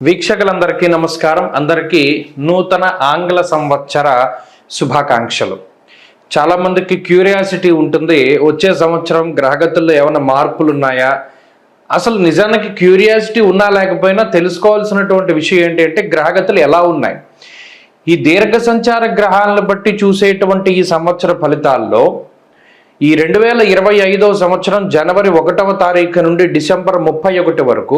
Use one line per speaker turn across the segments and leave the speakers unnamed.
వీక్షకులందరికీ నమస్కారం. అందరికీ నూతన ఆంగ్ల సంవత్సర శుభాకాంక్షలు. చాలామందికి క్యూరియాసిటీ ఉంటుంది, వచ్చే సంవత్సరం గ్రహగతుల్లో ఏమైనా మార్పులు ఉన్నాయా? అసలు నిజానికి క్యూరియాసిటీ ఉన్నా లేకపోయినా తెలుసుకోవాల్సినటువంటి విషయం ఏంటంటే గ్రహగతులు ఎలా ఉన్నాయి. ఈ దీర్ఘ సంచార గ్రహాలను బట్టి చూసేటువంటి ఈ సంవత్సర ఫలితాల్లో ఈ 2025వ సంవత్సరం జనవరి 1వ తారీఖు నుండి డిసెంబర్ 31 వరకు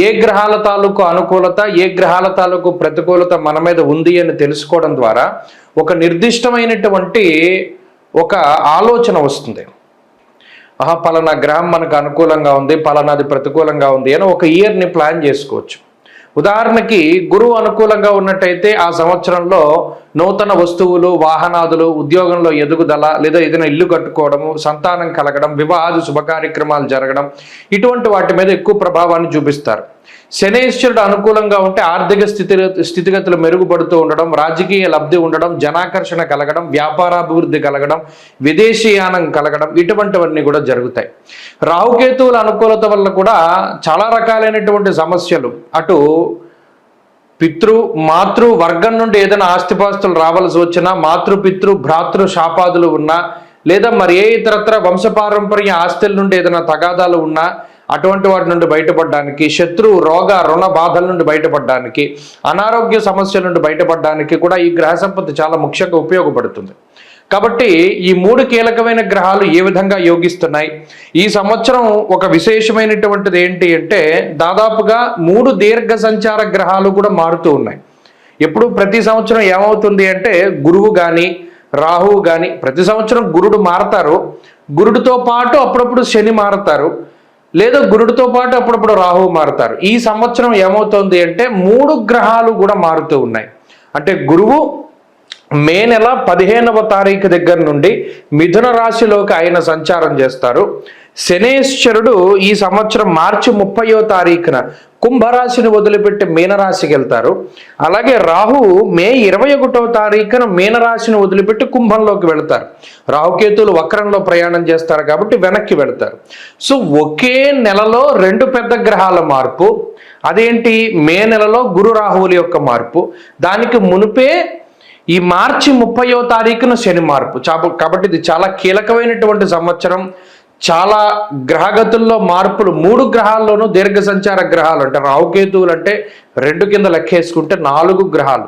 ఏ గ్రహాల తాలూకు అనుకూలత, ఏ గ్రహాల తాలూకు ప్రతికూలత మన మీద ఉంది అని తెలుసుకోవడం ద్వారా ఒక నిర్దిష్టమైనటువంటి ఒక ఆలోచన వస్తుంది. పలానా గ్రహం మనకు అనుకూలంగా ఉంది, పలానాది ప్రతికూలంగా ఉంది అని ఒక ఇయర్ని ప్లాన్ చేసుకోవచ్చు. ఉదాహరణకి గురువు అనుకూలంగా ఉన్నట్టయితే ఆ సంవత్సరంలో నూతన వస్తువులు, వాహనాదులు, ఉద్యోగంలో ఎదుగుదల, లేదా ఏదైనా ఇల్లు కట్టుకోవడము, సంతానం కలగడం, వివాహాది శుభకార్యక్రమాలు జరగడం, ఇటువంటి వాటి మీద ఎక్కువ ప్రభావాన్ని చూపిస్తారు. శనేశ్వరుడు అనుకూలంగా ఉంటే ఆర్థిక స్థితిగతులు మెరుగుపడుతూ ఉండడం, రాజకీయ లబ్ధి ఉండడం, జనాకర్షణ కలగడం, వ్యాపారాభివృద్ధి కలగడం, విదేశీయానం కలగడం, ఇటువంటివన్నీ కూడా జరుగుతాయి. రాహుకేతువుల అనుకూలత వల్ల కూడా చాలా రకాలైనటువంటి సమస్యలు, అటు మాతృ వర్గం నుండి ఏదైనా ఆస్తిపాస్తులు రావాల్సి వచ్చినా, మాతృ భ్రాతృ శాపాదులు ఉన్నా, లేదా మరి ఏ ఇతరత్ర వంశపారంపర్య ఆస్తుల నుండి ఏదైనా తగాదాలు ఉన్నా అటువంటి వాటి నుండి బయటపడడానికి, శత్రు రోగ రుణ బాధల నుండి బయటపడడానికి, అనారోగ్య సమస్యల నుండి బయటపడడానికి కూడా ఈ గ్రహ సంపత్తి చాలా ముఖ్యంగా ఉపయోగపడుతుంది. కాబట్టి ఈ 3 కీలకమైన గ్రహాలు ఏ విధంగా యోగిస్తున్నాయి, ఈ సంవత్సరం ఒక విశేషమైనటువంటిది ఏంటి అంటే దాదాపుగా 3 దీర్ఘ సంచార గ్రహాలు కూడా మారుతూ ఉన్నాయి. ఎప్పుడు ప్రతి సంవత్సరం ఏమవుతుంది అంటే గురువు కానీ రాహువు కానీ, ప్రతి సంవత్సరం గురుడు మారతారు, గురుడితో పాటు అప్పుడప్పుడు శని మారతారు, లేదా గురుడితో పాటు అప్పుడప్పుడు రాహువు మారుతారు. ఈ సంవత్సరం ఏమవుతుంది అంటే 3 గ్రహాలు కూడా మారుతూ ఉన్నాయి. అంటే గురువు మే నెల 15వ తారీఖు దగ్గర నుండి మిథున రాశిలోకి ఆయన సంచారం చేస్తారు. శనేశ్వరుడు ఈ సంవత్సరం మార్చి 30వ తారీఖున కుంభరాశిని వదిలిపెట్టి మీనరాశికి వెళ్తారు. అలాగే రాహువు మే 21వ తారీఖున మీనరాశిని వదిలిపెట్టి కుంభంలోకి వెళ్తారు. రాహుకేతువులు వక్రంలో ప్రయాణం చేస్తారు కాబట్టి వెనక్కి వెళ్తారు. సో ఒకే నెలలో 2 పెద్ద గ్రహాల మార్పు. అదేంటి? మే నెలలో గురు రాహువుల యొక్క మార్పు, దానికి మునిపే ఈ మార్చి 30వ తారీఖున శని మార్పు. కాబట్టి ఇది చాలా కీలకమైనటువంటి సంవత్సరం. చాలా గ్రహగతుల్లో మార్పులు, 3 గ్రహాల్లోనూ దీర్ఘ సంచార గ్రహాలు, అంటే రాహుకేతువులు అంటే 2 కింద లెక్కేసుకుంటే 4 గ్రహాలు.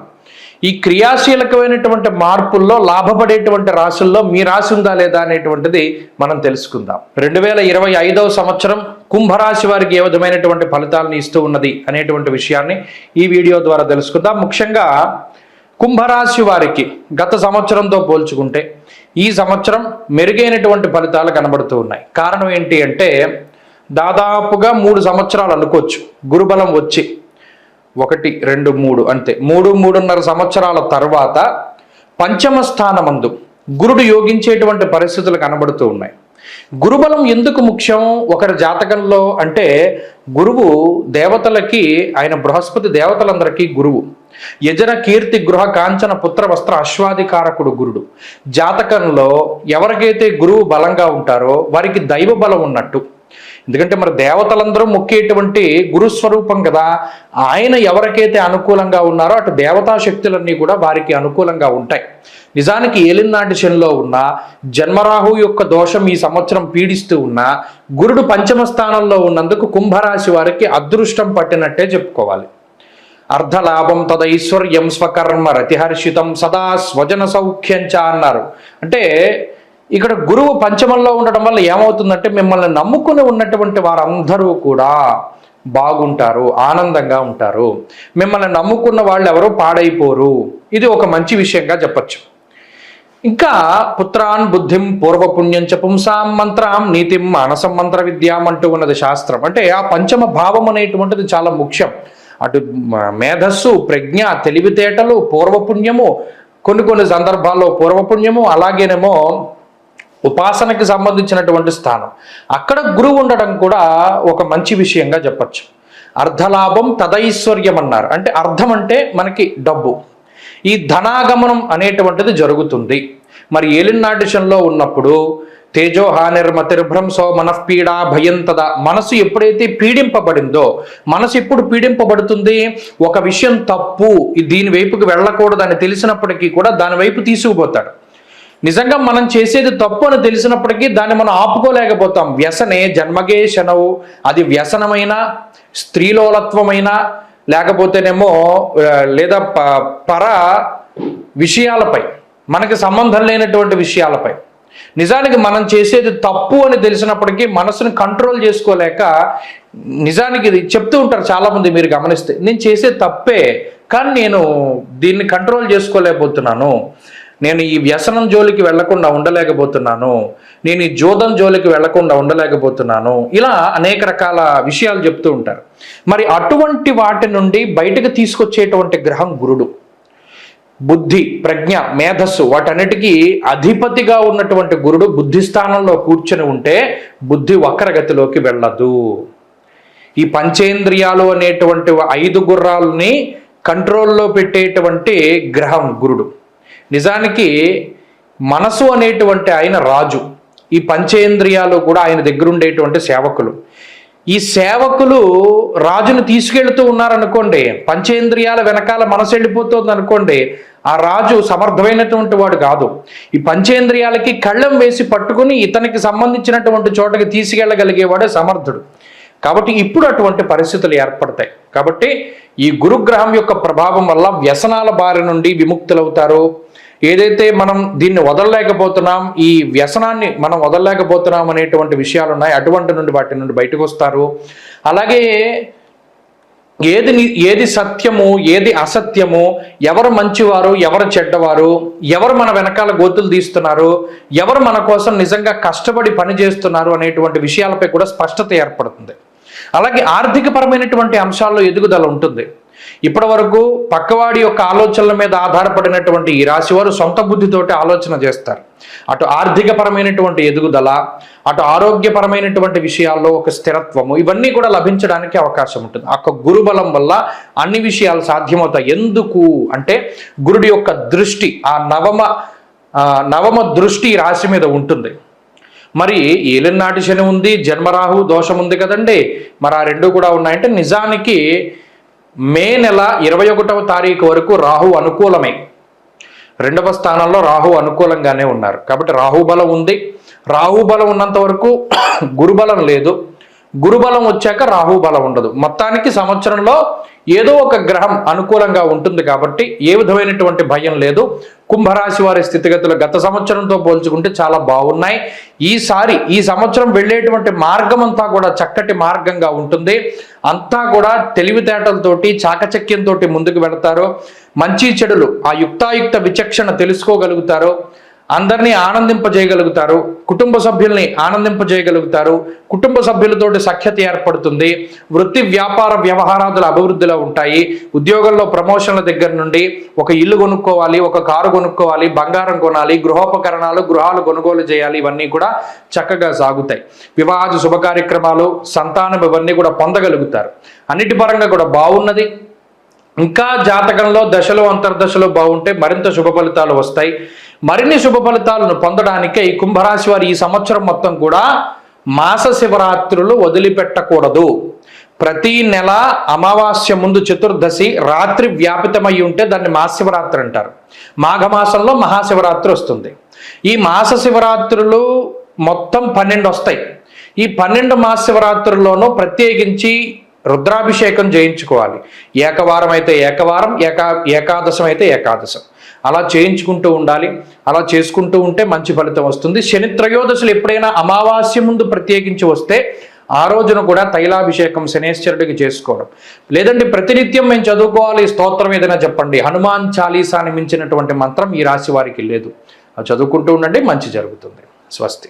ఈ క్రియాశీలకమైనటువంటి మార్పుల్లో లాభపడేటువంటి రాశుల్లో మీ రాశి ఉందా లేదా అనేటువంటిది మనం తెలుసుకుందాం. 2025వ సంవత్సరం కుంభరాశి వారికి ఏ విధమైనటువంటి ఫలితాలను ఇస్తూ ఉన్నది అనేటువంటి విషయాన్ని ఈ వీడియో ద్వారా తెలుసుకుందాం. ముఖ్యంగా కుంభరాశి వారికి గత సంవత్సరంతో పోల్చుకుంటే ఈ సంవత్సరం మెరుగైనటువంటి ఫలితాలు కనబడుతూ ఉన్నాయి. కారణం ఏంటి అంటే దాదాపుగా 3 సంవత్సరాలు అనుకోవచ్చు గురుబలం వచ్చి, 1, 2, 3 అంతే 3.5 సంవత్సరాల తర్వాత పంచమ స్థానమందు గురుడు యోగించేటువంటి పరిస్థితులు కనబడుతూ ఉన్నాయి. గురుబలం ఎందుకు ముఖ్యం ఒకరి జాతకంలో అంటే, గురువు దేవతలకి, ఆయన బృహస్పతి దేవతలందరికీ గురువు. యజన కీర్తి గృహ కాంచన పుత్ర వస్త్ర అశ్వాధికారకుడు గురుడు. జాతకంలో ఎవరికైతే గురువు బలంగా ఉంటారో వారికి దైవ బలం ఉన్నట్టు. ఎందుకంటే మరి దేవతలందరూ మొక్కేటువంటి గురుస్వరూపం కదా. ఆయన ఎవరికైతే అనుకూలంగా ఉన్నారో అటు దేవతా శక్తులన్నీ కూడా వారికి అనుకూలంగా ఉంటాయి. నిజానికి ఏలినాటి శనిలో ఉన్న జన్మరాహు యొక్క దోషం ఈ సంవత్సరం పీడిస్తూ ఉన్న గురుడు పంచమ స్థానంలో ఉన్నందుకు కుంభరాశి వారికి అదృష్టం పట్టినట్టే చెప్పుకోవాలి. అర్ధలాభం తదైశ్వర్యం స్వకర్మ రతిహర్షితం సదా స్వజన సౌఖ్యంచ అన్నారు. అంటే ఇక్కడ గురువు పంచమంలో ఉండడం వల్ల ఏమవుతుందంటే మిమ్మల్ని నమ్ముకుని ఉన్నటువంటి వారందరూ కూడా బాగుంటారు, ఆనందంగా ఉంటారు. మిమ్మల్ని నమ్ముకున్న వాళ్ళు ఎవరో పాడైపోరు. ఇది ఒక మంచి విషయంగా చెప్పచ్చు. ఇంకా పుత్రాన్ బుద్ధిం పూర్వపుణ్యం చ పుంసాం మంత్రాం నీతిం మానసం మంత్ర విద్యాం అంటూ ఉన్నది శాస్త్రం. అంటే ఆ పంచమ భావం అనేటువంటిది చాలా ముఖ్యం. అటు మేధస్సు, ప్రజ్ఞ, తెలివితేటలు, పూర్వపుణ్యము, కొన్ని సందర్భాల్లో పూర్వపుణ్యము, అలాగేనేమో ఉపాసనకి సంబంధించినటువంటి స్థానం. అక్కడ గురువు ఉండడం కూడా ఒక మంచి విషయంగా చెప్పచ్చు. అర్ధలాభం తదైశ్వర్యం అన్నారు. అంటే అర్థం అంటే మనకి డబ్బు, ఈ ధనాగమనం అనేటువంటిది జరుగుతుంది. మరి ఏలినాటి శనిలో ఉన్నప్పుడు తేజో హానిర్మతిర్భ్రంశో మనఃపీడా భయం తదా. మనసు ఎప్పుడైతే పీడింపబడిందో, మనసు ఎప్పుడు పీడింపబడుతుంది? ఒక విషయం తప్పు, దీని వైపుకి వెళ్ళకూడదని తెలిసినప్పటికీ కూడా దాని వైపు తీసుకుపోతాడు. నిజంగా మనం చేసేది తప్పు అని తెలిసినప్పటికీ దాన్ని మనం ఆపుకోలేకపోతాం. వ్యసనే జన్మగేశనవు. అది వ్యసనమైన, స్త్రీలోలత్వమైన, లేకపోతేనేమో లేదా పర విషయాలపై, మనకి సంబంధం లేనటువంటి విషయాలపై. నిజానికి మనం చేసేది తప్పు అని తెలిసినప్పటికీ మనసును కంట్రోల్ చేసుకోలేక, నిజానికి ఇది చెప్తూ ఉంటారు చాలామంది, మీరు గమనిస్తే, నేను చేసే తప్పే కానీ నేను దీన్ని కంట్రోల్ చేసుకోలేకపోతున్నాను, నేను ఈ వ్యసనం జోలికి వెళ్లకుండా ఉండలేకపోతున్నాను, నేను ఈ జోదం జోలికి వెళ్లకుండా ఉండలేకపోతున్నాను, ఇలా అనేక రకాల విషయాలు చెప్తూ ఉంటారు. మరి అటువంటి వాటి నుండి బయటకు తీసుకొచ్చేటువంటి గ్రహం గురుడు. బుద్ధి, ప్రజ్ఞ, మేధస్సు వాటన్నిటికీ అధిపతిగా ఉన్నటువంటి గురుడు బుద్ధి స్థానంలో కూర్చొని ఉంటే బుద్ధి వక్రగతిలోకి వెళ్ళదు. ఈ పంచేంద్రియాలు అనేటువంటి 5 గుర్రాలని కంట్రోల్లో పెట్టేటువంటి గ్రహం గురుడు. నిజానికి మనసు అనేటువంటి ఆయన రాజు, ఈ పంచేంద్రియాలు కూడా ఆయన దగ్గర ఉండేటువంటి సేవకులు. ఈ సేవకులు రాజును తీసుకెళ్తూ ఉన్నారనుకోండి, పంచేంద్రియాల వెనకాల మనసు వెళ్ళిపోతుంది అనుకోండి, ఆ రాజు సమర్థమైనటువంటి వాడు కాదు. ఈ పంచేంద్రియాలకి కళ్ళెం వేసి పట్టుకుని ఇతనికి సంబంధించినటువంటి చోటకి తీసుకెళ్ళగలిగేవాడే సమర్థుడు. కాబట్టి ఇప్పుడు అటువంటి పరిస్థితులు ఏర్పడతాయి. కాబట్టి ఈ గురుగ్రహం యొక్క ప్రభావం వల్ల వ్యసనాల బారి నుండి విముక్తులవుతారు. ఏదైతే మనం దీన్ని వదలలేకపోతున్నాం, ఈ వ్యసనాన్ని మనం వదలలేకపోతున్నాం అనేటువంటి విషయాలు ఉన్నాయి, అటువంటి నుండి వాటి నుండి బయటకు వస్తారు. అలాగే ఏది సత్యము, ఏది అసత్యము, ఎవరు మంచివారు, ఎవరు చెడ్డవారు, ఎవరు మన వెనకాల గోతులు తీస్తున్నారు, ఎవరు మన కోసం నిజంగా కష్టపడి పని చేస్తున్నారు అనేటువంటి విషయాలపై కూడా స్పష్టత ఏర్పడుతుంది. అలాగే ఆర్థికపరమైనటువంటి అంశాల్లో ఎదుగుదల ఉంటుంది. ఇప్పటి వరకు పక్కవాడి యొక్క ఆలోచనల మీద ఆధారపడినటువంటి ఈ రాశి వారు సొంత బుద్ధితోటి ఆలోచన చేస్తారు. అటు ఆర్థికపరమైనటువంటి ఎదుగుదల, అటు ఆరోగ్యపరమైనటువంటి విషయాల్లో ఒక స్థిరత్వము, ఇవన్నీ కూడా లభించడానికి అవకాశం ఉంటుంది. ఆ గురుబలం వల్ల అన్ని విషయాలు సాధ్యమవుతాయి. ఎందుకు అంటే గురుడి యొక్క దృష్టి, ఆ నవమ దృష్టి రాశి మీద ఉంటుంది. మరి ఏలినాటి శని ఉంది, జన్మరాహు దోషం ఉంది కదండి. మరి ఆ రెండు కూడా ఉన్నాయంటే నిజానికి మే నెల 21వ తారీఖు వరకు రాహు అనుకూలమే. 2వ స్థానంలో రాహు అనుకూలంగానే ఉన్నారు. కాబట్టి రాహుబలం ఉంది. రాహుబలం ఉన్నంత వరకు గురుబలం లేదు. గురుబలం వచ్చాక రాహుబలం ఉండదు. మొత్తానికి సంవత్సరంలో ఏదో ఒక గ్రహం అనుకూలంగా ఉంటుంది. కాబట్టి ఏ విధమైనటువంటి భయం లేదు. కుంభరాశి వారి స్థితిగతులు గత సంవత్సరంతో పోల్చుకుంటే చాలా బాగున్నాయి. ఈ సంవత్సరం వెళ్ళేటువంటి మార్గం అంతా కూడా చక్కటి మార్గంగా ఉంటుంది. అంతా కూడా తెలివితేటలతోటి, చాకచక్యంతో ముందుకు వెళతారు. మంచి చెడులు ఆ యుక్తాయుక్త విచక్షణ తెలుసుకోగలుగుతారు. అందరినీ ఆనందింపజేయగలుగుతారు. కుటుంబ సభ్యుల్ని ఆనందింపజేయగలుగుతారు. కుటుంబ సభ్యులతోటి సఖ్యత ఏర్పడుతుంది. వృత్తి వ్యాపార వ్యవహారాదుల అభివృద్ధిలో ఉంటాయి. ఉద్యోగంలో ప్రమోషన్ల దగ్గర నుండి ఒక ఇల్లు కొనుక్కోవాలి, ఒక కారు కొనుక్కోవాలి, బంగారం కొనాలి, గృహాలు కొనుగోలు చేయాలి, ఇవన్నీ కూడా చక్కగా సాగుతాయి. వివాహ శుభ కార్యక్రమాలు, సంతానం ఇవన్నీ కూడా పొందగలుగుతారు. అన్నిటి పరంగా కూడా బాగున్నది. ఇంకా జాతకంలో దశలు అంతర్దశలు బాగుంటే మరింత శుభ ఫలితాలు వస్తాయి. మరిన్ని శుభ ఫలితాలను పొందడానికే ఈ కుంభరాశి వారి ఈ సంవత్సరం మొత్తం కూడా మాస శివరాత్రులు వదిలిపెట్టకూడదు. ప్రతి నెల అమావాస్య ముందు చతుర్దశి రాత్రి వ్యాపితమై ఉంటే దాన్ని మాసశివరాత్రి అంటారు. మాఘమాసంలో మహాశివరాత్రి వస్తుంది. ఈ మాస శివరాత్రులు మొత్తం 12 వస్తాయి. ఈ 12 మాసశివరాత్రుల్లోనూ ప్రత్యేకించి రుద్రాభిషేకం చేయించుకోవాలి. ఏకవారం అయితే ఏకవారం, ఏకాదశం అయితే ఏకాదశం, అలా చేయించుకుంటూ ఉండాలి. అలా చేసుకుంటూ ఉంటే మంచి ఫలితం వస్తుంది. శని త్రయోదశులు ఎప్పుడైనా అమావాస్య ముందు ప్రత్యేకించి వస్తే ఆ రోజున కూడా తైలాభిషేకం శనేశ్వరుడికి చేసుకోవడం. లేదంటే ప్రతినిత్యం మేము చదువుకోవాలి, స్తోత్రం ఏదైనా చెప్పండి. హనుమాన్ చాలీసాని మించినటువంటి మంత్రం ఈ రాశి వారికి లేదు. అది చదువుకుంటూ ఉండండి, మంచి జరుగుతుంది. స్వస్తి.